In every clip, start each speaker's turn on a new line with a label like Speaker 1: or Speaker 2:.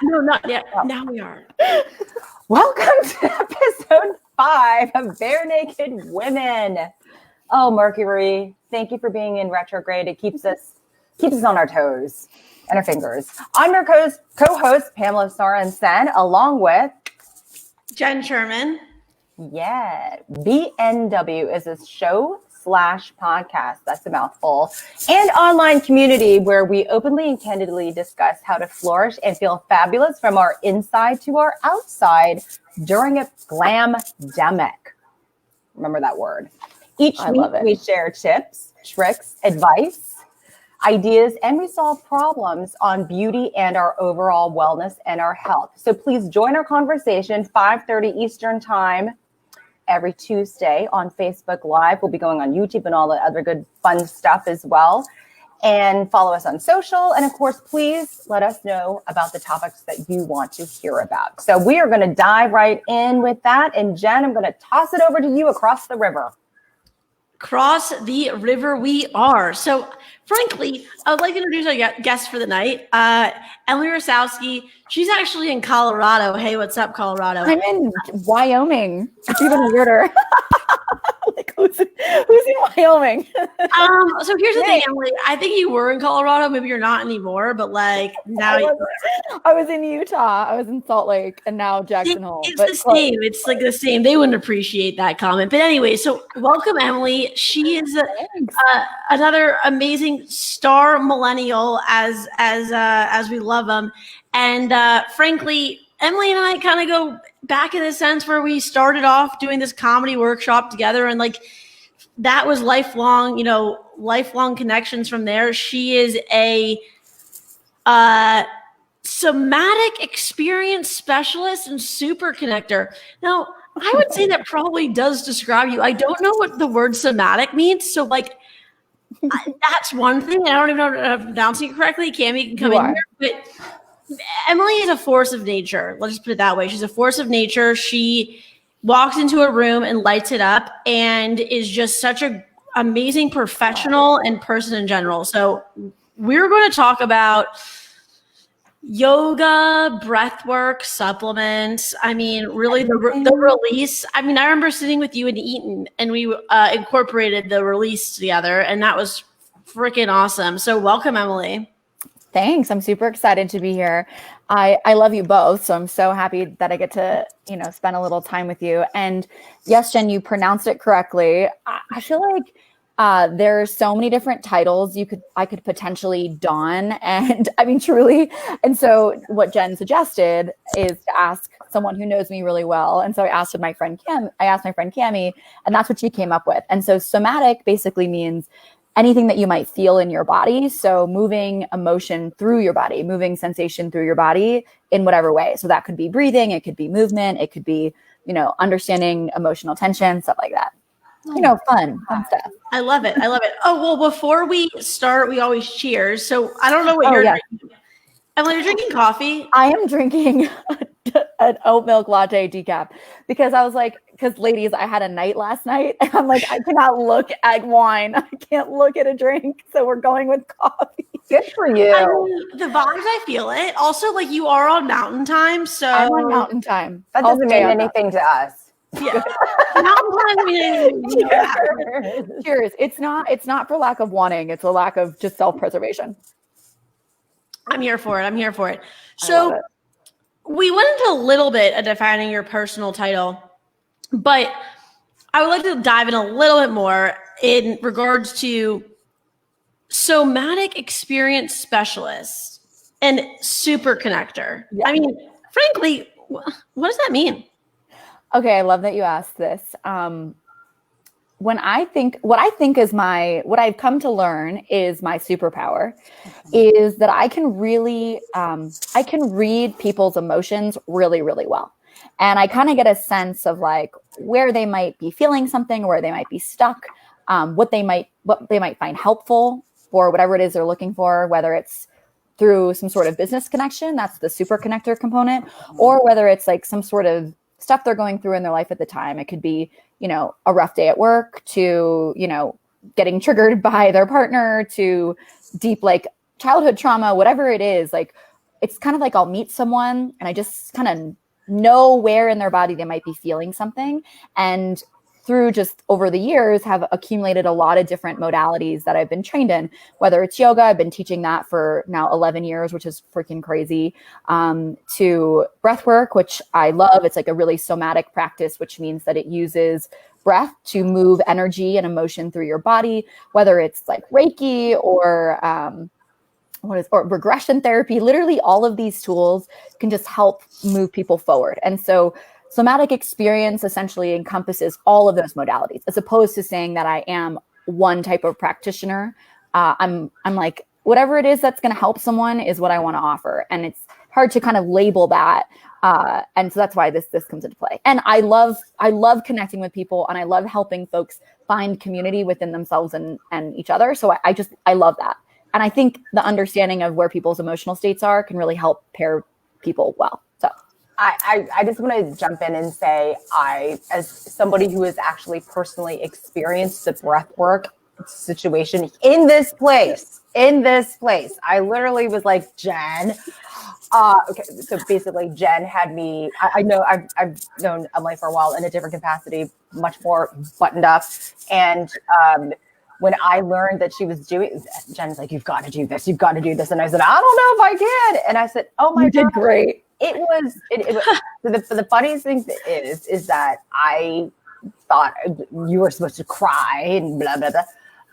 Speaker 1: No, not yet.
Speaker 2: Oh.
Speaker 1: Now we are.
Speaker 2: Welcome to episode 5 of Bare Naked Women. Oh, Mercury, thank you for being in retrograde. It keeps us on our toes and our fingers. I'm your co-host, Pamela Sorensen, along with
Speaker 1: Jen Sherman.
Speaker 2: Yeah, BNW is a show/podcast, that's a mouthful, and online community where we openly and candidly discuss how to flourish and feel fabulous from our inside to our outside during a glamdemic. Remember that word. Each week we share tips, tricks, advice, ideas, and we solve problems on beauty and our overall wellness and our health. So please join our conversation 5:30 Eastern time every Tuesday on Facebook Live. We'll be going on YouTube and all the other good fun stuff as well. And follow us on social. And of course, please let us know about the topics that you want to hear about. So we are going to dive right in with that. And Jen, I'm going to toss it over to you across the river.
Speaker 1: Cross the river we are. So frankly, I would like to introduce our guest for the night, Emily Rasowsky. She's actually in Colorado. Hey, what's up, Colorado?
Speaker 3: I'm in Wyoming. It's even weirder. Like, who's in Wyoming?
Speaker 1: So here's the thing, Emily. I think you were in Colorado. Maybe you're not anymore, but like now
Speaker 3: I was in Utah. I was in Salt Lake, and now Jackson Hole.
Speaker 1: It's the same. It's like the same. They wouldn't appreciate that comment. But anyway, so welcome, Emily. She is another amazing star millennial, as we love them. And frankly, Emily and I kind of go back in the sense where we started off doing this comedy workshop together, and like that was lifelong connections from there. She is a somatic experience specialist and super connector. Now, I would say that probably does describe you. I don't know what the word somatic means, so like that's one thing. I don't even know if I'm pronouncing it correctly. Cami can come in here, but Emily is a force of nature. Let's just put it that way. She's a force of nature. She walks into a room and lights it up and is just such an amazing professional and person in general. So we're going to talk about yoga, breath work, supplements. I mean, really the release. I mean, I remember sitting with you in Eaton and we incorporated the release together, and that was freaking awesome. So welcome, Emily.
Speaker 3: Thanks. I'm super excited to be here. I love you both, so I'm so happy that I get to, spend a little time with you. And yes, Jen, you pronounced it correctly. I feel like there's so many different titles I could potentially don, and I mean truly. And so what Jen suggested is to ask someone who knows me really well. And so I asked my friend Cami, and that's what she came up with. And so somatic basically means anything that you might feel in your body. So moving emotion through your body, moving sensation through your body in whatever way. So that could be breathing, it could be movement, it could be, understanding emotional tension, stuff like that. Fun stuff.
Speaker 1: I love it. Oh, well, before we start, we always cheers. So I don't know what you're drinking. Emily, you're drinking coffee?
Speaker 3: I am drinking an oat milk latte decaf because ladies, I had a night last night and I'm like, I cannot look at wine. I can't look at a drink. So we're going with coffee.
Speaker 2: Good for you.
Speaker 1: I mean, the vibes, I feel it. Also, like you are on mountain time. So
Speaker 3: I'm on mountain time.
Speaker 2: That doesn't mean anything to us.
Speaker 1: Yeah. Mountain time.
Speaker 3: Cheers. It's not for lack of wanting. It's a lack of just self-preservation.
Speaker 1: I'm here for it. So we went into a little bit of defining your personal title, but I would like to dive in a little bit more in regards to somatic experience specialist and super connector. Yeah. I mean, frankly, what does that mean?
Speaker 3: Okay, I love that you asked this. What I've come to learn is my superpower is that I can really, I can read people's emotions really, really well. And I kind of get a sense of like where they might be feeling something, where they might be stuck, what they might find helpful for whatever it is they're looking for, whether it's through some sort of business connection, that's the super connector component, or whether it's like some sort of stuff they're going through in their life at the time. It could be, a rough day at work to, getting triggered by their partner to deep like childhood trauma, whatever it is, like it's kind of like I'll meet someone and I just kind of know where in their body they might be feeling something. And through just over the years have accumulated a lot of different modalities that I've been trained in, whether it's yoga, I've been teaching that for now 11 years, which is freaking crazy, to breath work, which I love. It's like a really somatic practice, which means that it uses breath to move energy and emotion through your body, whether it's like Reiki or or regression therapy. Literally all of these tools can just help move people forward. And so somatic experience essentially encompasses all of those modalities, as opposed to saying that I am one type of practitioner. I'm like, whatever it is that's going to help someone is what I want to offer. And it's hard to kind of label that. And so that's why this comes into play. And I love connecting with people, and I love helping folks find community within themselves and each other. So I love that. And I think the understanding of where people's emotional states are can really help pair people well. So
Speaker 2: I just want to jump in and say, as somebody who has actually personally experienced the breath work situation in this place, I literally was like, Jen, okay. So basically Jen had me, I know I've known Emily for a while in a different capacity, much more buttoned up. And, when I learned that she was doing, Jen's like, you've got to do this. And I said, I don't know if I can. And I said, oh my God.
Speaker 3: You did great.
Speaker 2: It was so the funniest thing is that I thought you were supposed to cry and blah, blah, blah.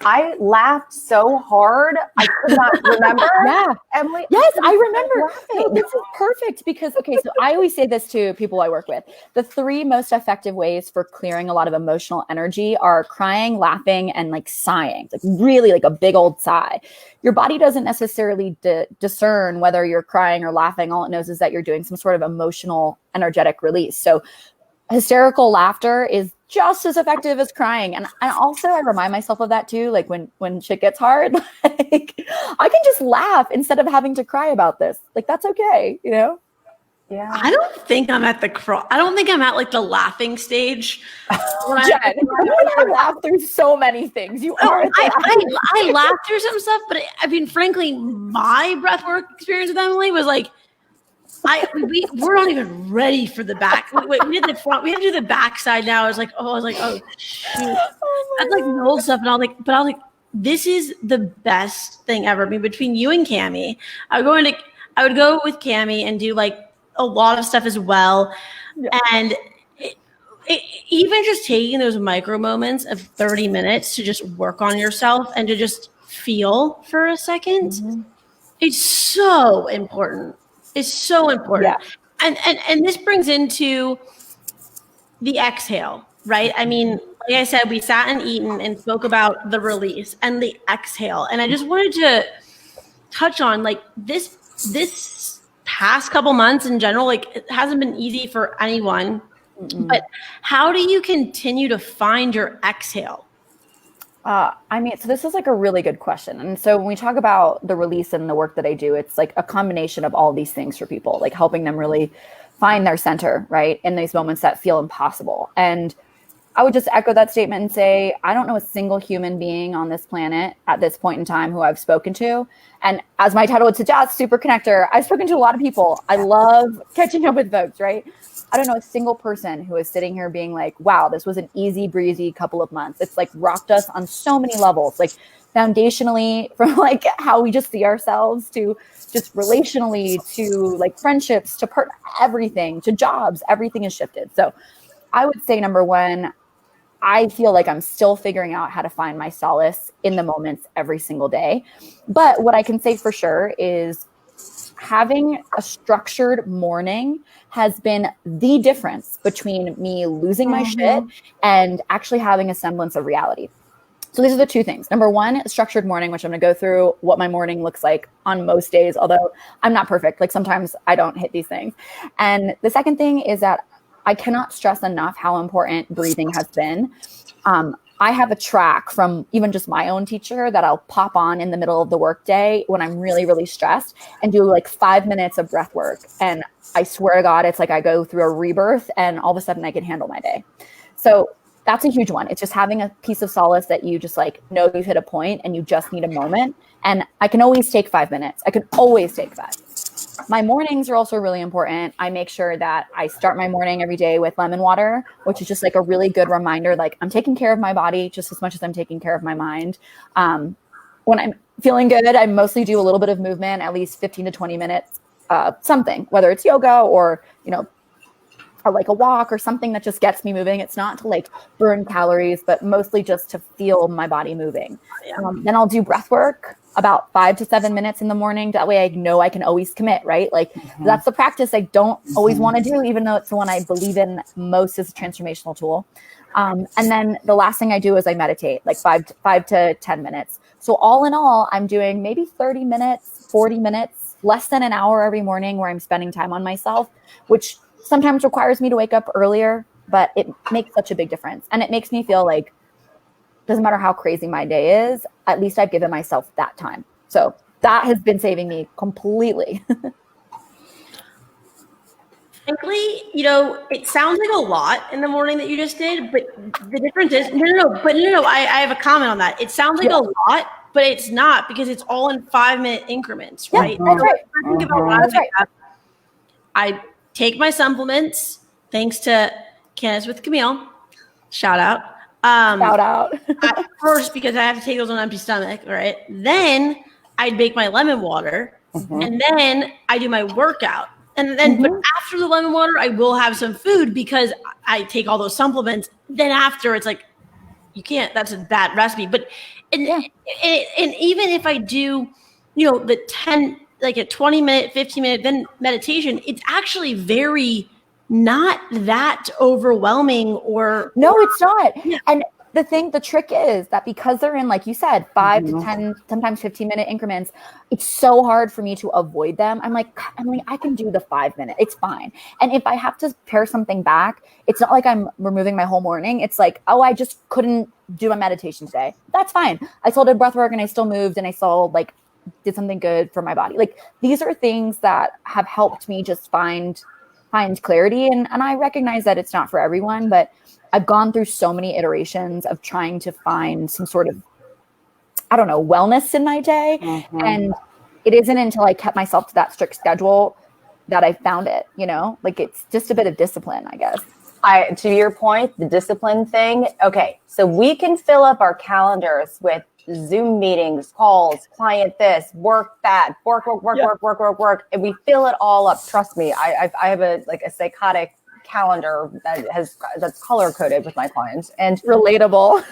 Speaker 2: I laughed so hard. I could not remember.
Speaker 3: Yeah.
Speaker 2: Emily.
Speaker 3: Yes, I remember. No, this is perfect because, okay, so I always say this to people I work with. The 3 most effective ways for clearing a lot of emotional energy are crying, laughing, and like sighing, like really like a big old sigh. Your body doesn't necessarily discern whether you're crying or laughing. All it knows is that you're doing some sort of emotional, energetic release. So hysterical laughter is just as effective as crying. And also I remind myself of that too. Like when shit gets hard, like I can just laugh instead of having to cry about this. Like, that's okay. You know?
Speaker 2: Yeah.
Speaker 1: I don't think I'm at like the laughing stage.
Speaker 3: Jen, you laugh through so many things. You are.
Speaker 1: I laugh through some stuff, but I mean, frankly, my breathwork experience with Emily was like, we're not even ready for the back. Wait, we did the front. We have to do the back side now. I was like, oh shoot. That's like the old stuff, and I was like, this is the best thing ever. I mean, between you and Cammie, I would go with Cammie and do like a lot of stuff as well, yeah. And even just taking those micro moments of 30 minutes to just work on yourself and to just feel for a second, it's so important. Is so important. Yeah. And this brings into the exhale, right? I mean, like I said, we sat and eaten and spoke about the release and the exhale. And I just wanted to touch on like this past couple months in general, like it hasn't been easy for anyone, but how do you continue to find your exhale?
Speaker 3: I mean, so this is like a really good question. And so when we talk about the release and the work that I do, it's like a combination of all these things for people, like helping them really find their center, right? In these moments that feel impossible. And I would just echo that statement and say, I don't know a single human being on this planet at this point in time who I've spoken to. And as my title would suggest, super connector, I've spoken to a lot of people. I love catching up with folks, right? I don't know a single person who is sitting here being like, wow, this was an easy breezy couple of months. It's like rocked us on so many levels, like foundationally from like how we just see ourselves to just relationally to like friendships to everything to jobs, everything has shifted. So I would say number one, I feel like I'm still figuring out how to find my solace in the moments every single day. But what I can say for sure is having a structured morning has been the difference between me losing my shit and actually having a semblance of reality. So these are the 2 things. Number one, structured morning, which I'm going to go through what my morning looks like on most days, although I'm not perfect. Like sometimes I don't hit these things. And the second thing is that I cannot stress enough how important breathing has been. I have a track from even just my own teacher that I'll pop on in the middle of the workday when I'm really, really stressed and do like 5 minutes of breath work. And I swear to God, it's like I go through a rebirth and all of a sudden I can handle my day. So that's a huge one. It's just having a piece of solace that you just like know you've hit a point and you just need a moment. And I can always take 5 minutes. I can always take 5. My mornings are also really important. I make sure that I start my morning every day with lemon water, which is just like a really good reminder, like I'm taking care of my body just as much as I'm taking care of my mind. When I'm feeling good, I mostly do a little bit of movement, at least 15 to 20 minutes, something, whether it's yoga or, or like a walk or something that just gets me moving. It's not to like burn calories, but mostly just to feel my body moving. Then I'll do breath work about 5 to 7 minutes in the morning. That way I know I can always commit, right? Like that's the practice I don't always want to do, even though it's the one I believe in most as a transformational tool. And then the last thing I do is I meditate, like 5 to 10 minutes. So all in all, I'm doing maybe 30 minutes, 40 minutes, less than an hour every morning where I'm spending time on myself, which sometimes requires me to wake up earlier, but it makes such a big difference. And it makes me feel like, doesn't matter how crazy my day is, at least I've given myself that time. So that has been saving me completely.
Speaker 1: Frankly, it sounds like a lot in the morning that you just did, but the difference is, no, I have a comment on that. It sounds like a lot, but it's not, because it's all in 5-minute increments, right?
Speaker 3: That's right.
Speaker 1: I think about when I wake up, I take my supplements, thanks to Candace with Camille. Shout out.
Speaker 3: Shout out.
Speaker 1: First, because I have to take those on an empty stomach, right? Then I'd make my lemon water, and then I do my workout. And then, but after the lemon water, I will have some food because I take all those supplements. Then after, it's like, you can't, that's a bad recipe. But, and even if I do, the 10, like a 20-minute, 15-minute then meditation, it's actually very not that overwhelming or.
Speaker 3: No, it's not. Yeah. And the trick is that because they're in, like you said, 5 to 10, sometimes 15-minute increments, it's so hard for me to avoid them. I'm like, Emily, I can do the 5 minute. It's fine. And if I have to pare something back, it's not like I'm removing my whole morning. It's like, oh, I just couldn't do my meditation today. That's fine. I still did breath work and I still moved and I still like did something good for my body. Like these are things that have helped me just find clarity. And I recognize that it's not for everyone, but I've gone through so many iterations of trying to find some sort of, I don't know, wellness in my day. And it isn't until I kept myself to that strict schedule that I found it, like it's just a bit of discipline, I guess.
Speaker 2: To your point, the discipline thing. Okay. So we can fill up our calendars with Zoom meetings, calls, client this, work that, work. And we fill it all up. Trust me. I have a psychotic calendar that's color coded with my clients and
Speaker 3: relatable.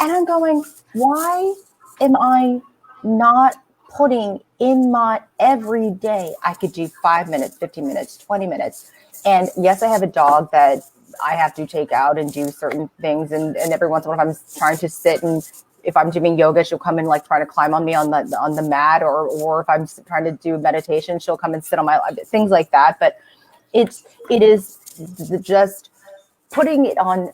Speaker 2: And I'm going, why am I not putting in my every day? I could do 5 minutes, 15 minutes, 20 minutes. And yes, I have a dog that I have to take out and do certain things. And every once in a while, if I'm trying to sit and if I'm doing yoga, she'll come and like try to climb on me on the mat, or if I'm trying to do meditation, she'll come and sit on my lap, things like that. But it is just putting it on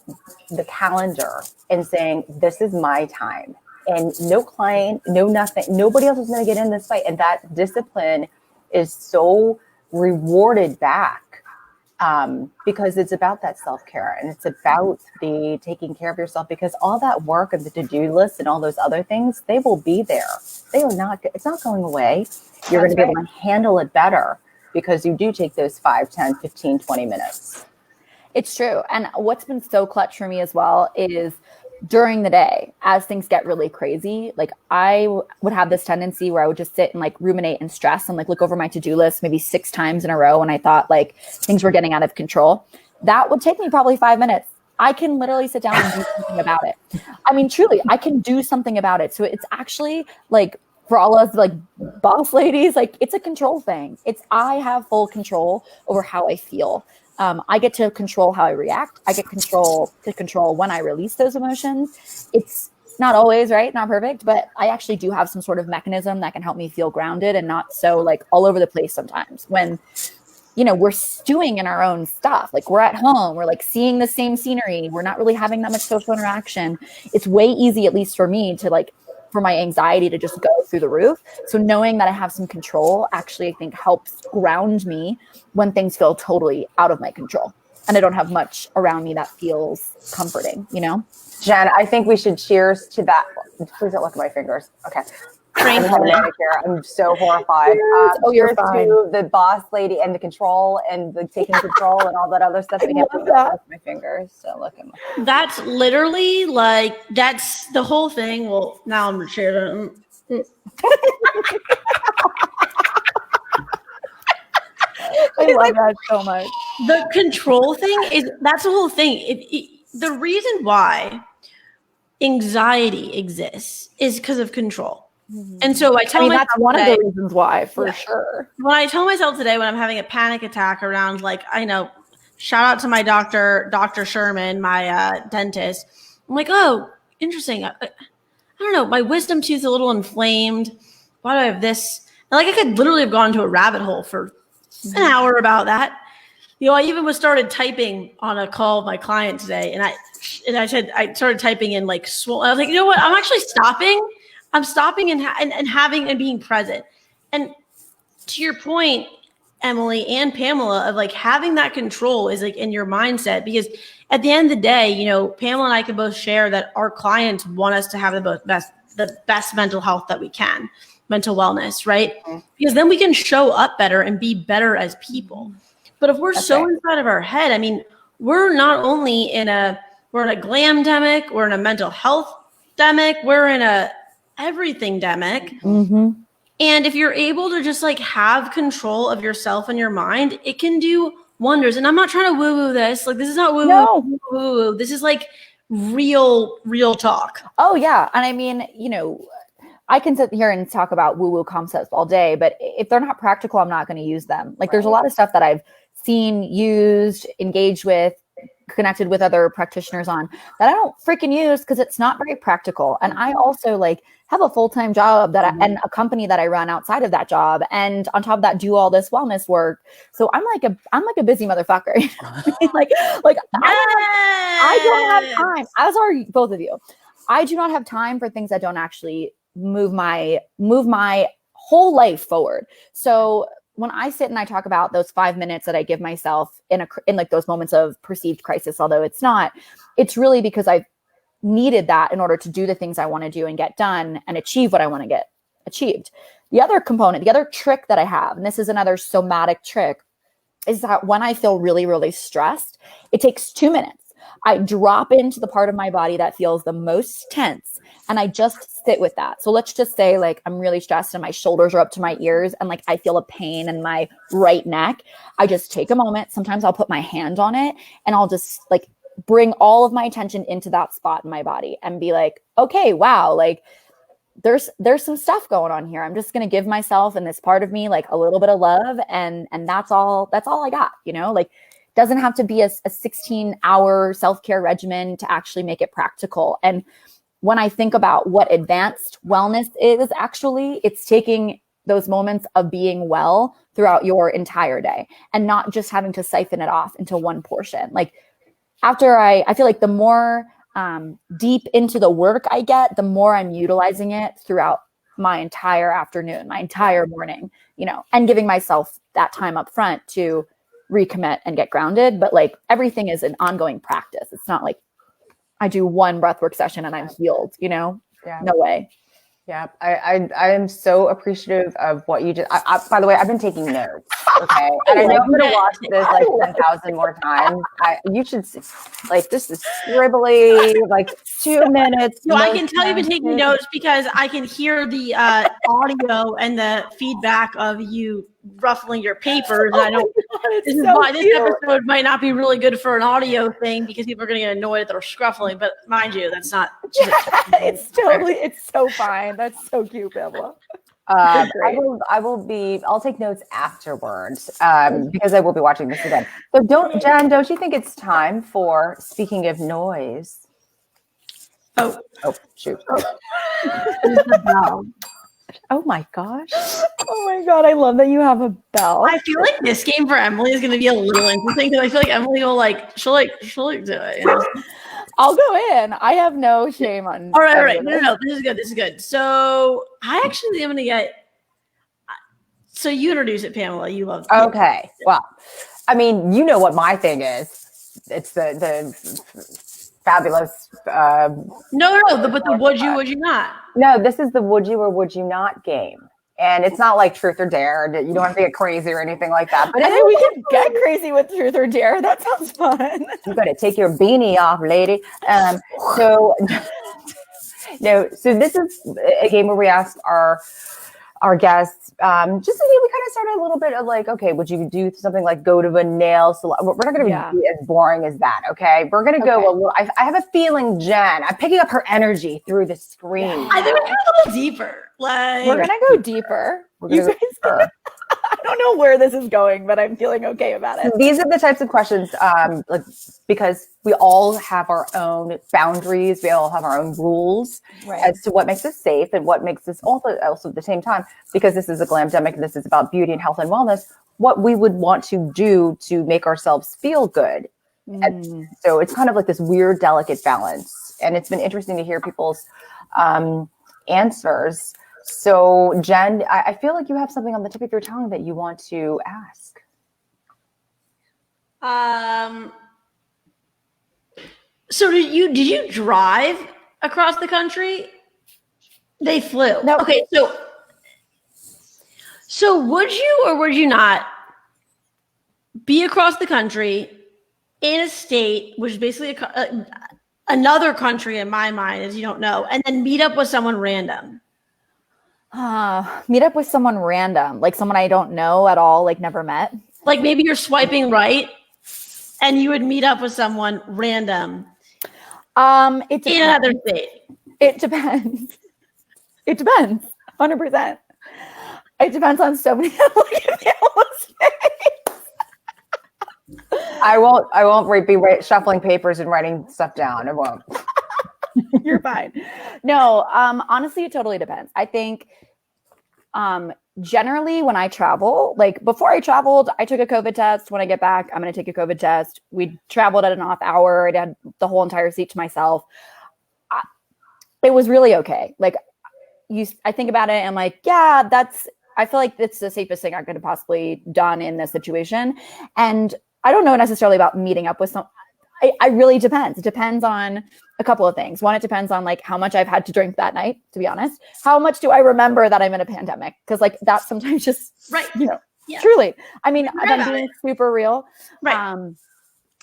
Speaker 2: the calendar and saying, this is my time, and no client, no nothing, nobody else is going to get in this fight. And that discipline is so rewarded back. Because it's about that self-care and it's about the taking care of yourself, because all that work and the to-do list and all those other things, they will be there. It's not going away. You're going to be able to handle it better because you do take those 5, 10, 15, 20 minutes.
Speaker 3: It's true. And what's been so clutch for me as well is during the day, as things get really crazy, like I would have this tendency where I would just sit and like ruminate and stress and like look over my to-do list maybe 6 times in a row when I thought like things were getting out of control. That would take me probably 5 minutes. I can literally sit down and do something about it. I mean, truly, I can do something about it. So it's actually like, for all of like boss ladies, like it's a control thing. I have full control over how I feel. I get to control how I react. I get to control when I release those emotions. It's not always right, not perfect, but I actually do have some sort of mechanism that can help me feel grounded and not so like all over the place sometimes when, we're stewing in our own stuff. Like we're at home, we're like seeing the same scenery. We're not really having that much social interaction. It's way easy, at least for me, to like, for my anxiety to just go through the roof. So knowing that I have some control actually, I think, helps ground me when things feel totally out of my control and I don't have much around me that feels comforting,
Speaker 2: Jen, I think we should cheers to that. Please don't look at my fingers. Okay.
Speaker 1: trained
Speaker 2: I'm having a
Speaker 1: woman.
Speaker 2: manicure. I'm so horrified.
Speaker 3: Oh, you're
Speaker 2: Cheers
Speaker 3: fine.
Speaker 2: to the boss lady and the control and the taking control and all that other stuff.
Speaker 3: I
Speaker 2: Again,
Speaker 3: love that.
Speaker 2: with my fingers. So look at my.
Speaker 1: That's literally like, that's the whole thing. Well, now I'm sharing.
Speaker 3: I love that so much.
Speaker 1: The control thing that's the whole thing. The reason why anxiety exists is because of control. And so I tell myself
Speaker 3: that's one
Speaker 1: today,
Speaker 3: of the reasons why, for sure.
Speaker 1: when I tell myself today when I'm having a panic attack around, like, I know, shout out to my doctor, Dr. Sherman, my dentist. I'm like, oh, interesting. I don't know. My wisdom tooth is a little inflamed. Why do I have this? And like, I could literally have gone to a rabbit hole for an hour about that. You know, I even started typing on a call with my client today, and I said I started typing in like swollen. I was like, you know what? I'm actually stopping. I'm stopping and having and being present. And to your point, Emily and Pamela, of like having that control is like in your mindset, because at the end of the day, you know, Pamela and I can both share that our clients want us to have the best mental health that we can, mental wellness, right? Because then we can show up better and be better as people. But if we're inside of our head, I mean, we're not only we're in a glamdemic, we're in a mental health demic, we're in a everything demic.
Speaker 3: Mm-hmm.
Speaker 1: And if you're able to just like have control of yourself and your mind, it can do wonders. And I'm not trying to woo-woo this. Like, this is not woo-woo. This is like real talk.
Speaker 3: Oh, yeah. And I mean, you know, I can sit here and talk about woo-woo concepts all day, but if they're not practical, I'm not going to use them. Like, there's a lot of stuff that I've seen, used, engaged with, connected with other practitioners on that I don't freaking use because it's not very practical. And I also like have a full-time job and a company that I run outside of that job, and on top of that, do all this wellness work. So I'm like a busy motherfucker. I don't have time. As are both of you. I do not have time for things that don't actually move my whole life forward. So when I sit and I talk about those 5 minutes that I give myself in like those moments of perceived crisis, although it's not, it's really because I've needed that in order to do the things I want to do and get done and achieve what I want to get achieved. The other component, the other trick that I have, and this is another somatic trick, is that when I feel really, really stressed, it takes 2 minutes. I drop into the part of my body that feels the most tense, and I just sit with that. So let's just say like I'm really stressed and my shoulders are up to my ears and like I feel a pain in my right neck. I just take a moment. Sometimes I'll put my hand on it and I'll just like bring all of my attention into that spot in my body and be like, okay, wow, like there's some stuff going on here. I'm just going to give myself and this part of me like a little bit of love, and that's all I got, you know? Like, doesn't have to be a 16-hour self-care regimen to actually make it practical. And when I think about what advanced wellness is, actually, it's taking those moments of being well throughout your entire day and not just having to siphon it off into one portion. Like, after I feel like the more deep into the work I get, the more I'm utilizing it throughout my entire afternoon, my entire morning, you know, and giving myself that time up front to recommit and get grounded. But like, everything is an ongoing practice. It's not like I do one breathwork session and I'm healed, you know?
Speaker 2: Yeah.
Speaker 3: No way.
Speaker 2: Yeah, I am so appreciative of what you did. By the way, I've been taking notes, okay? And I know I'm going to watch this like 10,000 more times. You should see, like, this is scribbly, like 2 minutes.
Speaker 1: No, I can tell you've been taking notes because I can hear the audio and the feedback of you ruffling your papers. And I don't. This is why this episode might not be really good for an audio thing because people are going to get annoyed that they're scruffling. But mind you, that's not.
Speaker 3: It's so fine. That's so cute, Pamela.
Speaker 2: I'll take notes afterwards because I will be watching this again. So Jen, don't you think it's time for, speaking of noise? Oh, shoot. Oh my gosh.
Speaker 3: Oh my God. I love that you have a bell.
Speaker 1: I feel like this game for Emily is going to be a little interesting because I feel like Emily will she'll do it. You know?
Speaker 3: I'll go in. I have no shame on.
Speaker 1: All right. No. This is good. So I actually am going to get. So you introduce it, Pamela. You love.
Speaker 2: Okay. Well, I mean, you know what my thing is. It's the fabulous.
Speaker 1: No, but the would you not?
Speaker 2: No, this is the would you or would you not game. And it's not like truth or dare. You don't have to get crazy or anything like that. But
Speaker 3: I mean, we can get crazy with truth or dare. That sounds fun.
Speaker 2: You got to take your beanie off, lady. So this is a game where we ask our guests, just to see, we kind of started a little bit of like, okay, would you do something like go to a nail salon? We're not going to be as boring as that, okay? We're going to go a little, I have a feeling, Jen, I'm picking up her energy through the screen.
Speaker 1: I think we're going a little deeper. Like,
Speaker 3: we're going to go deeper. I don't know where this is going, but I'm feeling okay about it.
Speaker 2: These are the types of questions, because we all have our own boundaries, we all have our own rules as to what makes us safe and what makes us also at the same time, because this is a glamdemic and this is about beauty and health and wellness, what we would want to do to make ourselves feel good. And so it's kind of like this weird, delicate balance. And it's been interesting to hear people's answers. So, Jen, I feel like you have something on the tip of your tongue that you want to ask.
Speaker 1: So did you drive across the country? They flew.
Speaker 3: No.
Speaker 1: Okay, so would you or would you not be across the country in a state, which is basically another country in my mind, as you don't know, and then meet up with someone random?
Speaker 3: Meet up with someone random, like someone I don't know at all, like never met.
Speaker 1: Like maybe you're swiping right and you would meet up with someone random.
Speaker 3: It depends.
Speaker 1: In another state.
Speaker 3: It depends. It depends. 100%. It depends on so many.
Speaker 2: I won't be shuffling papers and writing stuff down. I won't.
Speaker 3: You're fine. No, honestly, it totally depends. I think generally when I travel, like before I traveled, I took a COVID test. When I get back, I'm going to take a COVID test. We traveled at an off hour. I had the whole entire seat to myself. It was really okay. Like I think about it and I'm like, yeah, I feel like it's the safest thing I could have possibly done in this situation. And I don't know necessarily about meeting up with some. I really depends. It depends on a couple of things. One, it depends on like how much I've had to drink that night, to be honest. How much do I remember that I'm in a pandemic? Because like that's sometimes just, truly. I mean, I'm being super real.
Speaker 1: Right.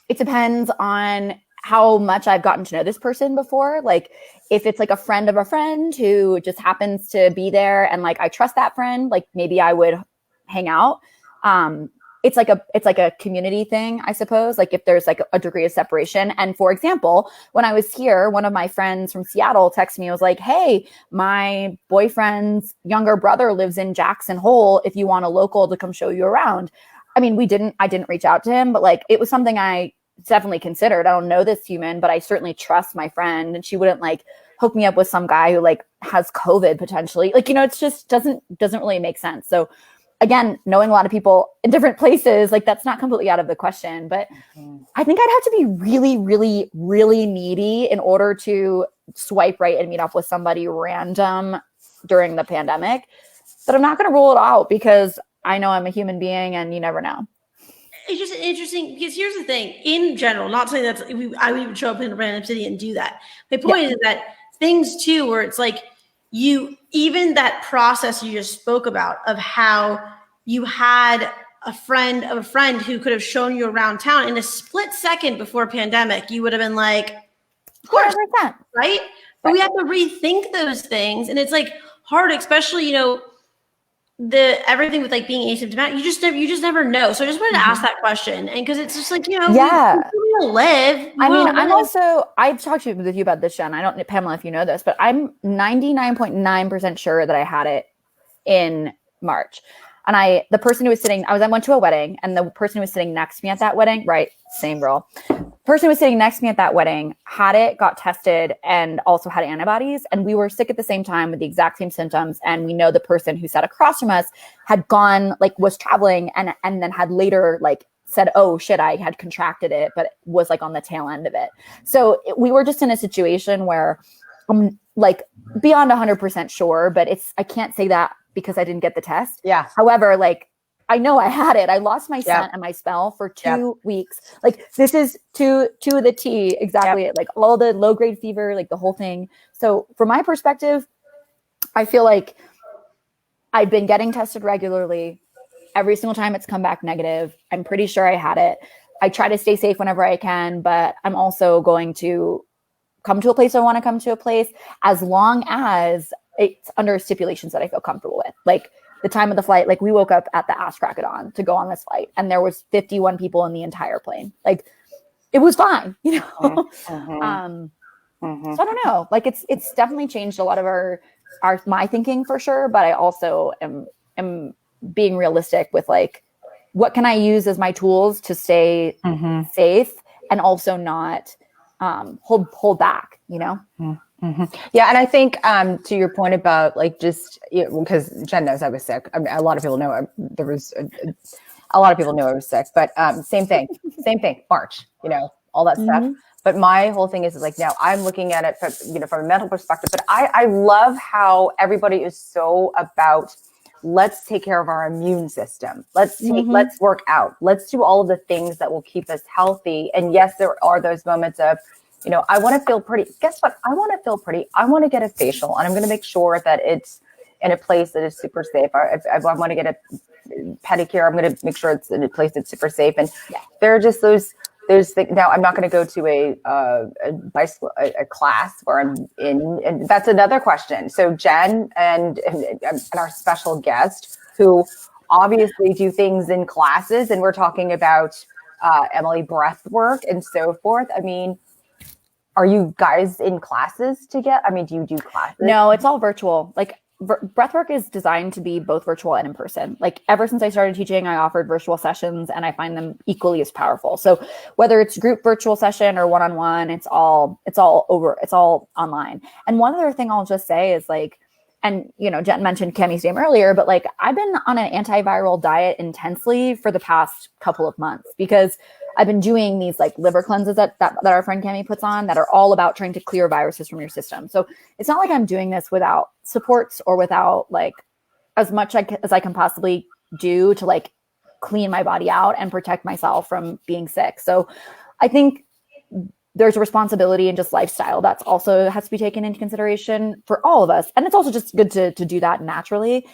Speaker 3: It depends on how much I've gotten to know this person before. Like if it's like a friend of a friend who just happens to be there and like I trust that friend, like maybe I would hang out. It's like a community thing, I suppose, like if there's like a degree of separation. And for example, when I was here, one of my friends from Seattle texted me, was like, hey, my boyfriend's younger brother lives in Jackson Hole. If you want a local to come show you around. I mean, I didn't reach out to him, but like, it was something I definitely considered. I don't know this human, but I certainly trust my friend, and she wouldn't like hook me up with some guy who like has COVID potentially. Like, it's just doesn't really make sense. So again, knowing a lot of people in different places, like that's not completely out of the question, but I think I'd have to be really, really, really needy in order to swipe right and meet up with somebody random during the pandemic. But I'm not going to rule it out because I know I'm a human being and you never know.
Speaker 1: It's just interesting because here's the thing in general, not saying that I would even show up in a random city and do that. My point is that things too, where it's like, even that process you just spoke about of how you had a friend of a friend who could have shown you around town in a split second before pandemic, you would have been like, of course,
Speaker 3: 100%.
Speaker 1: right? But we have to rethink those things. And it's like hard, especially, everything with like being asymptomatic, you just never know. So I just wanted to ask that question. And because it's just like, we don't live.
Speaker 3: I've talked with you about this, Jen. I don't know, Pamela, if you know this, but I'm 99.9% sure that I had it in March. And I went to a wedding, and the person who was sitting next to me at that wedding, right, same girl, person who was sitting next to me at that wedding had it, got tested, and also had antibodies. And we were sick at the same time with the exact same symptoms. And we know the person who sat across from us had gone, like was traveling and then had later like said, oh shit, I had contracted it, but was like on the tail end of it. So we were just in a situation where I'm like beyond 100% sure, but I can't say that because I didn't get the test.
Speaker 2: Yeah.
Speaker 3: However, like I know I had it. I lost my scent and my smell for 2 weeks. Like this is to the T exactly. Like all the low grade fever, like the whole thing. So from my perspective, I feel like I've been getting tested regularly. Every single time it's come back negative. I'm pretty sure I had it. I try to stay safe whenever I can, but I'm also going to come to a place I want to come to a place as long as it's under stipulations that I feel comfortable with. Like the time of the flight, like we woke up at the ass crack of dawn to go on this flight and there was 51 people in the entire plane. Like it was fine, you know? So I don't know. Like it's definitely changed a lot of my thinking for sure. But I also am being realistic with like, what can I use as my tools to stay safe and also not hold back, you know?
Speaker 2: Yeah. And I think to your point about like just because Jen knows I was sick. I mean, a lot of people know a lot of people knew I was sick, but same thing, March, you know, all that stuff. But my whole thing is like, now I'm looking at it from a mental perspective, but I love how everybody is so about, let's take care of our immune system. Let's work out. Let's do all of the things that will keep us healthy. And yes, there are those moments of, you know, I want to feel pretty. Guess what? I want to feel pretty. I want to get a facial, and I'm going to make sure that it's in a place that is super safe. I want to get a pedicure. I'm going to make sure it's in a place that's super safe. And there are just those things. Now, I'm not going to go to a class where I'm in, and that's another question. So Jen and our special guest, who obviously do things in classes, and we're talking about Emily breath work and so forth. I mean, are you guys in classes together? I mean, do you do classes?
Speaker 3: No, it's all virtual. Like breathwork is designed to be both virtual and in person. Like ever since I started teaching, I offered virtual sessions and I find them equally as powerful. So whether it's group virtual session or one-on-one, it's all online. And one other thing I'll just say is like, and you know, Jen mentioned Cammy's name earlier, but like I've been on an antiviral diet intensely for the past couple of months because I've been doing these like liver cleanses that our friend Cammy puts on that are all about trying to clear viruses from your system. So it's not like I'm doing this without supports or without like as much as I can possibly do to like clean my body out and protect myself from being sick. So I think there's a responsibility and just lifestyle that's also has to be taken into consideration for all of us. And it's also just good to do that naturally.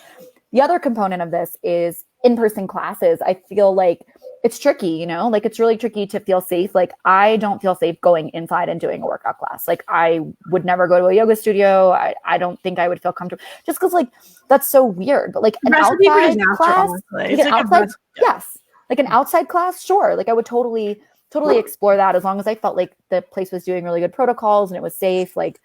Speaker 3: The other component of this is in-person classes. I feel like it's tricky, you know, like it's really tricky to feel safe. Like I don't feel safe going inside and doing a workout class. Like I would never go to a yoga studio. I don't think I would feel comfortable just because like that's so weird. But like an outside class, yes, like an outside class, sure. Like I would totally explore that as long as I felt like the place was doing really good protocols and it was safe. Like,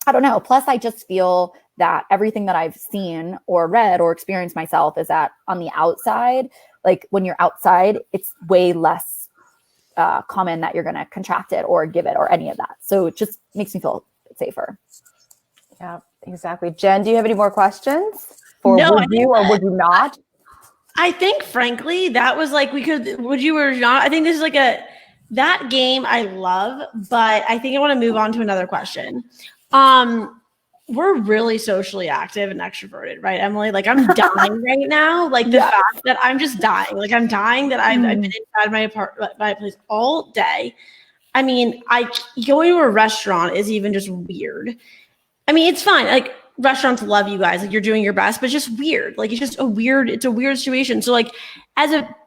Speaker 3: I don't know. Plus I just feel that everything that I've seen or read or experienced myself is that on the outside, like when you're outside, it's way less common that you're going to contract it or give it or any of that. So it just makes me feel safer.
Speaker 2: Yeah, exactly. Jen, do you have any more questions for would you or would you not?
Speaker 1: I think, frankly, that was like would you or not? I think this is like that game I love, but I think I want to move on to another question. We're really socially active and extroverted, right, Emily? Like I'm dying right now. Like the fact that I'm just dying. Like I'm dying that I've been inside my place all day. I mean, going to a restaurant is even just weird. I mean, it's fine. Like restaurants love you guys. Like you're doing your best, but it's just weird. Like it's a weird situation. So like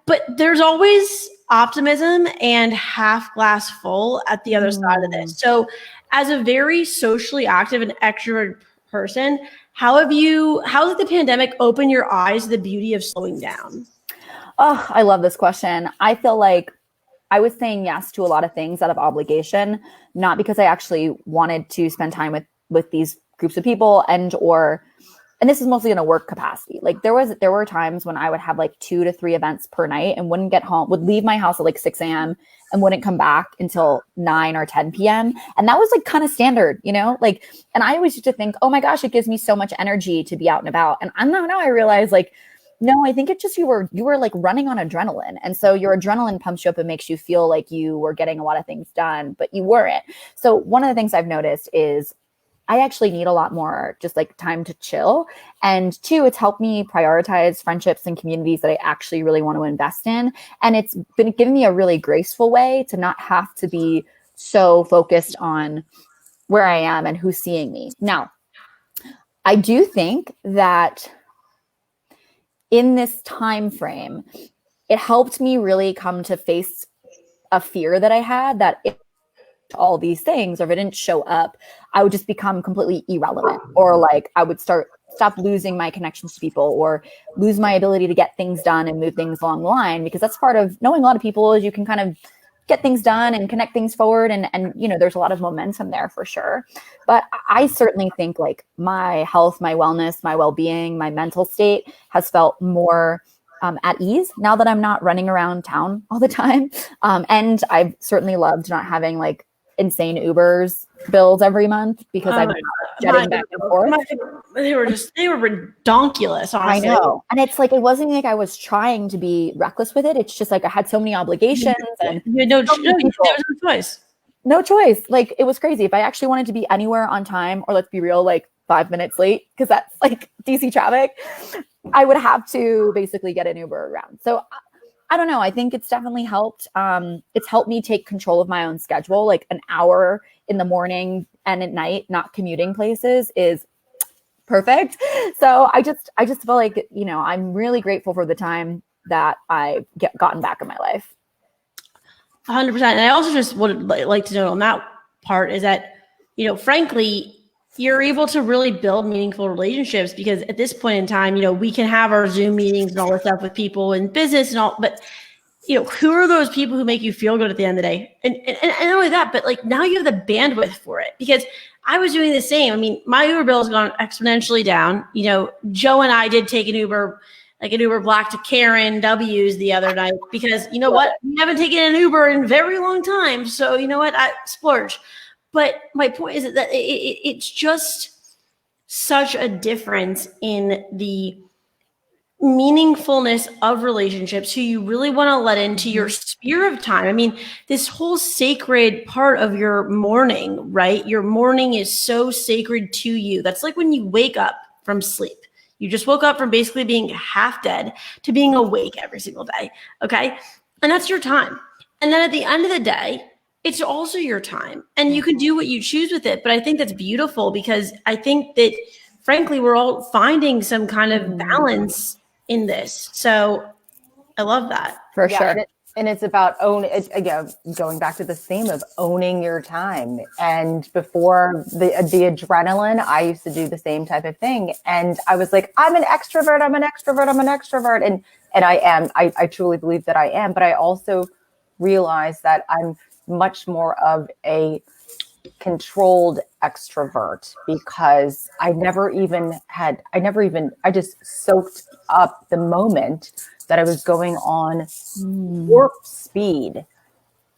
Speaker 1: but there's always optimism and half glass full at the other side of this. So as a very socially active and extroverted person, how did the pandemic open your eyes to the beauty of slowing down?
Speaker 3: Oh, I love this question. I feel like I was saying yes to a lot of things out of obligation, not because I actually wanted to spend time with these groups of people and this is mostly in a work capacity. Like there were times when I would have like 2 to 3 events per night and wouldn't get home, would leave my house at like 6 a.m. and wouldn't come back until 9 or 10 p.m. And that was like kind of standard, you know, like, and I always used to think, oh my gosh, it gives me so much energy to be out and about. And now I realize like, no, I think it's just you were like running on adrenaline. And so your adrenaline pumps you up and makes you feel like you were getting a lot of things done, but you weren't. So one of the things I've noticed is I actually need a lot more just like time to chill. And two, it's helped me prioritize friendships and communities that I actually really want to invest in. And it's been giving me a really graceful way to not have to be so focused on where I am and who's seeing me. Now, I do think that in this time frame, it helped me really come to face a fear that I had that if all these things, or if it didn't show up, I would just become completely irrelevant, or like I would stop losing my connections to people, or lose my ability to get things done and move things along the line. Because that's part of knowing a lot of people, is you can kind of get things done and connect things forward. And there's a lot of momentum there for sure. But I certainly think like my health, my wellness, my well-being, my mental state has felt more at ease now that I'm not running around town all the time. And I've certainly loved not having like insane Ubers bills every month, because I'm jetting back and forth.
Speaker 1: They were redonkulous, honestly.
Speaker 3: I know. And it's like, it wasn't like I was trying to be reckless with it. It's just like I had so many obligations and
Speaker 1: there was no choice.
Speaker 3: No choice. Like, it was crazy. If I actually wanted to be anywhere on time, or let's be real, like 5 minutes late, because that's like DC traffic, I would have to basically get an Uber around. So I don't know. I think it's definitely helped. It's helped me take control of my own schedule. Like an hour in the morning and at night, not commuting places, is perfect. So I just feel like, I'm really grateful for the time that I gotten back in my life.
Speaker 1: 100%. And I also just would like to note on that part is that, frankly, you're able to really build meaningful relationships, because at this point in time, we can have our Zoom meetings and all this stuff with people in business and all, but who are those people who make you feel good at the end of the day? And not only that, but like now you have the bandwidth for it, because I was doing the same. I mean, my Uber bill has gone exponentially down. Joe and I did take an Uber Black to Karen W's the other night, because you know what? We haven't taken an Uber in a very long time. So you know what? I splurge. But my point is that it's just such a difference in the meaningfulness of relationships, who you really want to let into your sphere of time. I mean, this whole sacred part of your morning, right? Your morning is so sacred to you. That's like when you wake up from sleep. You just woke up from basically being half dead to being awake every single day. Okay. And that's your time. And then at the end of the day, it's also your time, and you can do what you choose with it. But I think that's beautiful, because I think that, frankly, we're all finding some kind of balance in this. So I love that.
Speaker 3: For sure.
Speaker 2: And it's about going back to the theme of owning your time. And before the adrenaline, I used to do the same type of thing. And I was like, I'm an extrovert. And I am. I truly believe that I am. But I also realized that I'm much more of a controlled extrovert, because I just soaked up the moment that I was going on warp speed.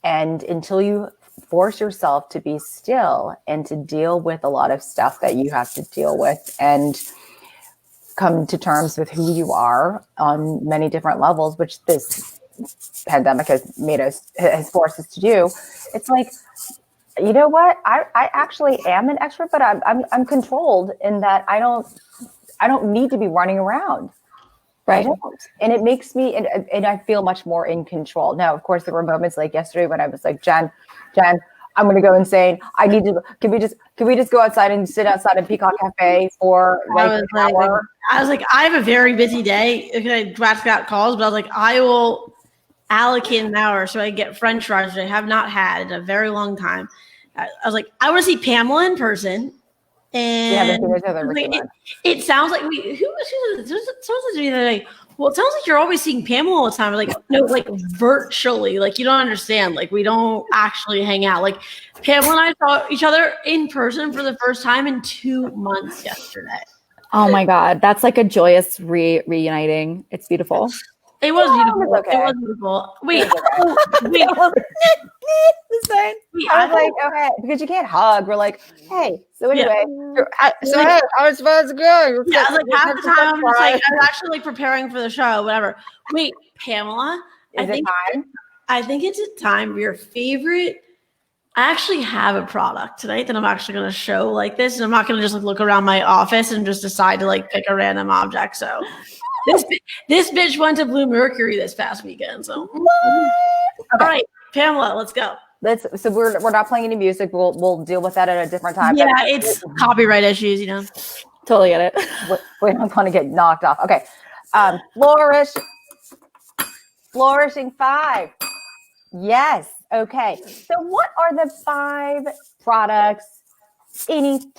Speaker 2: And until you force yourself to be still and to deal with a lot of stuff that you have to deal with, and come to terms with who you are on many different levels, which this pandemic has forced us to do, it's like, you know what? I actually am an extrovert, but I'm controlled in that I don't need to be running around. Right. I don't. And it makes me, and I feel much more in control. Now, of course, there were moments like yesterday when I was like, Jen, I'm going to go insane. Can we just go outside and sit outside of Peacock Cafe for like an hour?
Speaker 1: I was like, I have a very busy day. I got calls, but I was like, I will allocate an hour so I can get French fries, which I have not had in a very long time. I was like, I want to see Pamela in person. And it sounds like someone said to me the other day, well, it sounds like you're always seeing Pamela all the time. Like, no, like virtually, like you don't understand. Like we don't actually hang out. Like Pamela and I saw each other in person for the first time in 2 months yesterday.
Speaker 3: Oh my God. That's like a joyous reuniting. It's beautiful.
Speaker 1: It was beautiful. Okay. It was beautiful. Wait.
Speaker 2: I was like, okay, because you can't hug. We're like, hey. So anyway, I was supposed to go.
Speaker 1: Yeah, I was like half the time I was actually like preparing for the show, whatever. Wait, Pamela, I think it's a time for your favorite I actually have a product tonight that I'm actually going to show like this, and I'm not going to just like look around my office and just decide to like pick a random object. So this bitch went to Blue Mercury this past weekend. So
Speaker 2: Okay.
Speaker 1: All right, Pamela, let's go.
Speaker 2: So we're not playing any music. We'll deal with that at a different time.
Speaker 1: Yeah, it's copyright issues, you know.
Speaker 3: Totally get it.
Speaker 2: We don't want to get knocked off. Okay. Flourishing 5. Yes. Okay. So what are the 5 products, anything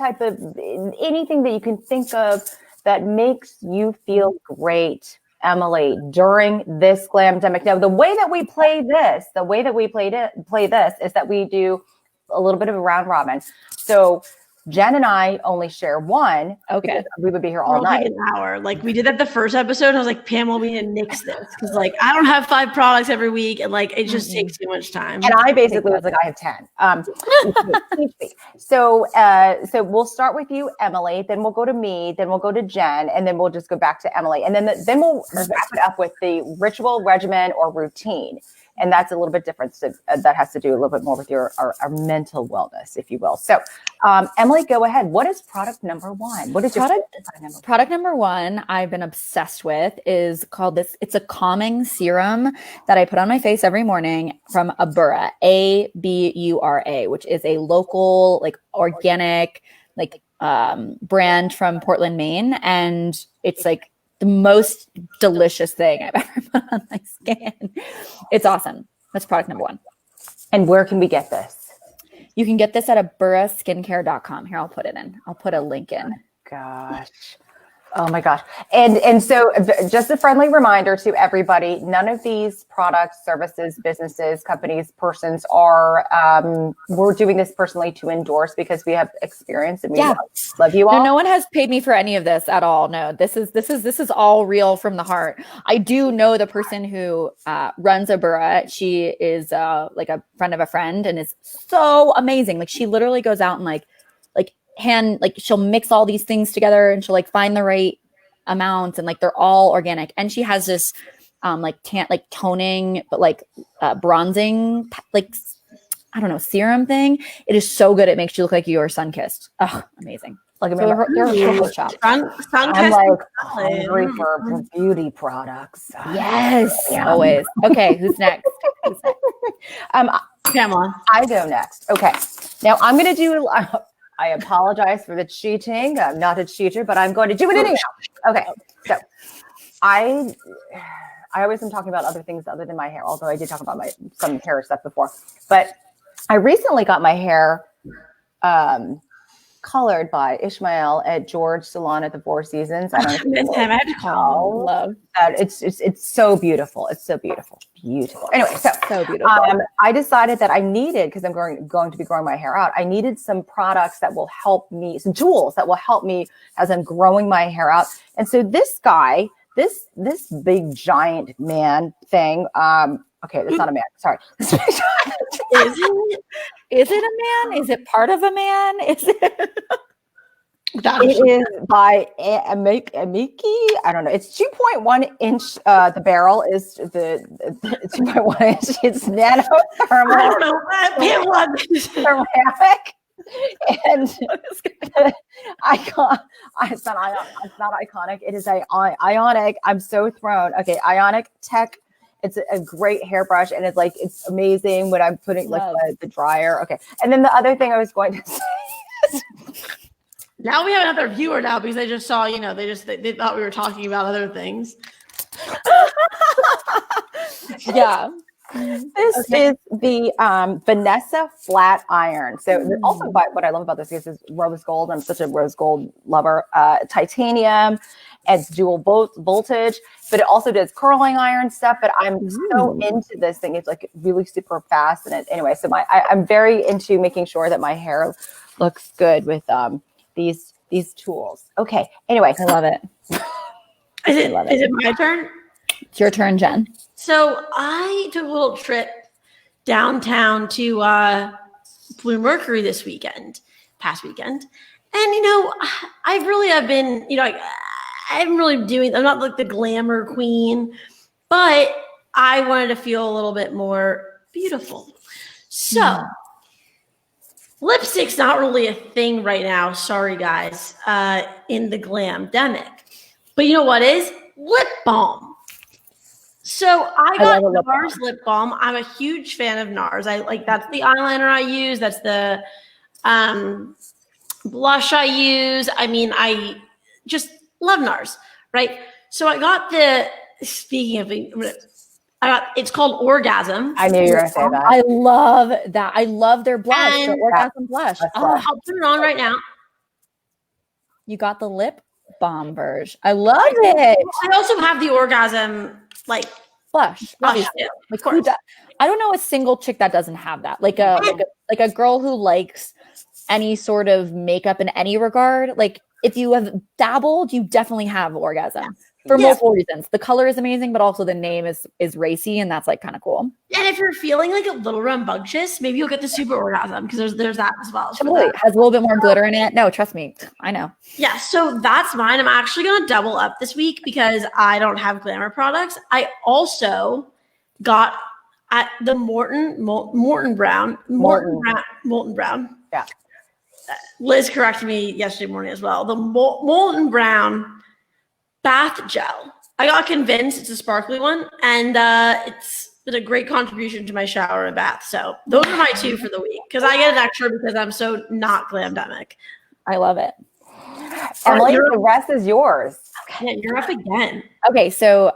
Speaker 2: that you can think of that makes you feel great, Emily, during this glamdemic? Now, the way that we play this is that we do a little bit of a round robin. So Jen and I only share one.
Speaker 3: Okay.
Speaker 2: We would be here all night.
Speaker 1: Like an hour. Like we did that the first episode. And I was like, Pamela, we need to nix this. Because like I don't have 5 products every week. And like it just takes too much time.
Speaker 2: And I basically was like, I have 10. So we'll start with you, Emily. Then we'll go to me. Then we'll go to Jen. And then we'll just go back to Emily. And then we'll wrap it up with the ritual, regimen, or routine. And that's a little bit different. So that has to do a little bit more with our mental wellness, if you will. So, Emily, go ahead. What is product number 1? What is your
Speaker 3: product number 1 I've been obsessed with is called this. It's a calming serum that I put on my face every morning from Abura, Abura, which is a local, like organic, like brand from Portland, Maine. And it's like the most delicious thing I've ever put on my skin. It's awesome. That's product number 1.
Speaker 2: And where can we get this?
Speaker 3: You can get this at aburaskincare.com. Here, I'll put it in. I'll put a link in.
Speaker 2: Gosh. Oh my gosh. And so just a friendly reminder to everybody, none of these products, services, businesses, companies, persons are, we're doing this personally to endorse because we have experience and we love you all.
Speaker 3: No one has paid me for any of this at all. No, this is all real from the heart. I do know the person who runs Abura. She is like a friend of a friend and is so amazing. Like she literally goes out and she'll mix all these things together and she'll like find the right amounts and like they're all organic. And she has this toning but like bronzing like I don't know serum thing. It is so good. It makes you look like you are sun-kissed. Oh, amazing. Like they're a shop.
Speaker 2: I'm like hungry for beauty products.
Speaker 3: Yes, always. Okay, who's next?
Speaker 1: Pamela.
Speaker 2: I go next. Okay. Now I'm going to do I apologize for the cheating. I'm not a cheater, but I'm going to do it anyhow. Okay. So I always am talking about other things other than my hair, although I did talk about some hair stuff before. But I recently got my hair colored by Ishmael at George Salon at the Four Seasons. I don't know.
Speaker 1: It's magical.
Speaker 3: Love
Speaker 2: that. It's so beautiful. It's so beautiful. Beautiful. Anyway, so
Speaker 3: beautiful.
Speaker 2: I decided that I needed, because I'm going to be growing my hair out, I needed some products that will help me, some tools that will help me as I'm growing my hair out. And so this guy, this big giant man thing, okay, that's not a man. Sorry.
Speaker 3: Is it a man? Is it part of a man? Is it?
Speaker 2: It is by Amiki. I don't know. It's 2.1 inch. The barrel is the 2.1 inch. It's nanothermal.
Speaker 1: I don't know.
Speaker 2: Ceramic. And it's not iconic. It is ionic. I'm so thrown. Okay, Ionic Tech. It's a great hairbrush, and it's amazing when I'm putting the dryer. Okay, and then the other thing I was going to say.
Speaker 1: Now we have another viewer now because they just saw, they thought we were talking about other things.
Speaker 2: Yeah. This is the Vanessa flat iron. So also what I love about this is rose gold. I'm such a rose gold lover. Titanium, it's dual voltage, but it also does curling iron stuff. But I'm so into this thing. It's like really super fast. And anyway, so I'm very into making sure that my hair looks good with these tools. Okay. Anyway,
Speaker 3: I love it.
Speaker 1: Is it my turn?
Speaker 3: It's your turn, Jen.
Speaker 1: So I took a little trip downtown to Blue Mercury this past weekend. And, I really have been, I'm not like the glamour queen, but I wanted to feel a little bit more beautiful. So Lipstick's not really a thing right now. Sorry, guys. In the glamdemic, but you know what is lip balm. So I got Nars Lip Balm. I'm a huge fan of Nars. I like that's the eyeliner I use. That's the blush I use. I mean, I just love Nars, right? So I got speaking of, it's called Orgasm.
Speaker 2: I knew you were going to say that.
Speaker 3: I love that. I love their blush, the Orgasm blush.
Speaker 1: I'll put it on right now.
Speaker 3: You got the lip balm version. I love it.
Speaker 1: I also have the Orgasm
Speaker 3: blush.
Speaker 1: Like,
Speaker 3: I don't know a single chick that doesn't have that. Like a girl who likes any sort of makeup in any regard. Like if you have dabbled, you definitely have Orgasm for multiple reasons. The color is amazing, but also the name is racy, and that's like kind of cool.
Speaker 1: And if you're feeling like a little rambunctious, maybe you'll get the Super Orgasm because there's that as well.
Speaker 3: Totally. It has a little bit more glitter in it. No, trust me, I know.
Speaker 1: Yeah, so that's mine. I'm actually gonna double up this week because I don't have glamour products. I also got at the Molten Brown.
Speaker 2: Yeah.
Speaker 1: Liz corrected me yesterday morning as well. The Molten Brown bath gel. I got convinced it's a sparkly one, and it's been a great contribution to my shower and bath. So those are my two for the week because I get an extra because I'm so not glamdemic.
Speaker 3: I love it.
Speaker 2: Emily, the rest is yours.
Speaker 1: Okay, you're up again.
Speaker 3: Okay, so